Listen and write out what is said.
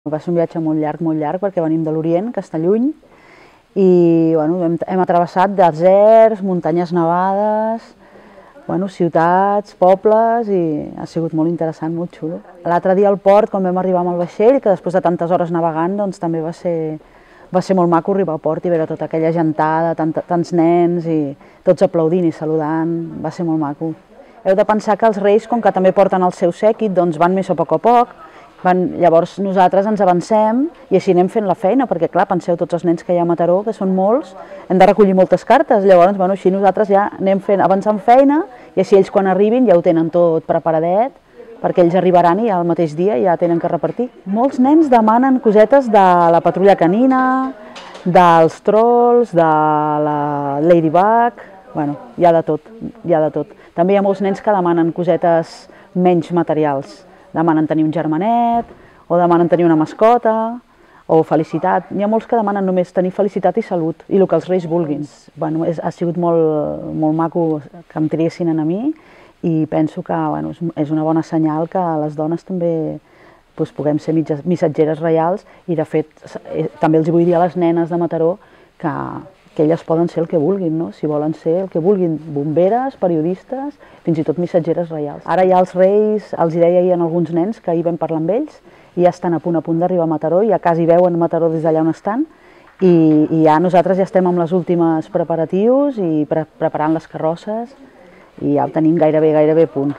Va ser un viatge molt llarg, perquè venim de l'Orient, que està lluny, i bueno, hem travessat deserts, muntanyes nevades, bueno, ciutats, pobles, i ha sigut molt interessant, molt xulo. L'altre dia al port, quan vam arribar amb el vaixell, que després de tantes hores navegant, doncs també va ser molt maco arribar al port i veure tota aquella gentada, tants nens, i tots aplaudint i saludant, va ser molt maco. Heu de pensar que els reis, com que també porten el seu sèquit, doncs van més a poc, llavors nosaltres ens avancem i així anem fent la feina, perquè clar, penseu tots els nens que hi ha a Mataró, que són molts, hem de recollir moltes cartes, llavors bueno, així nosaltres ja anem avançant feina i així ells quan arribin ja ho tenen tot preparadet, perquè ells arribaran i al mateix dia ja tenen que repartir. Molts nens demanen cosetes de la patrulla canina, dels trolls, de la Ladybug, bueno, hi ha de tot. També hi ha molts nens que demanen cosetes menys materials, demanen tenir un germanet, o demanen tenir una mascota, o felicitat. N'hi ha molts que demanen només tenir felicitat i salut, i el que els reis vulguin. Bueno, ha sigut molt maco que em triguessin a mi, i penso que bueno, és una bona senyal que les dones també puguem ser missatgeres reials, i de fet també els vull dir a les nenes de Mataró que elles poden ser el que vulguin, no? Si volen ser el que vulguin, bomberes, periodistes, fins i tot missatgeres reials. Ara ja els reis, els deia ahir a alguns nens que ahir vam parlar amb ells, i ja estan a punt d'arribar a Mataró, ja quasi veuen Mataró des d'allà on estan, i ja nosaltres ja estem amb les últimes preparatius i preparant les carrosses, i ja ho tenim gairebé a punt.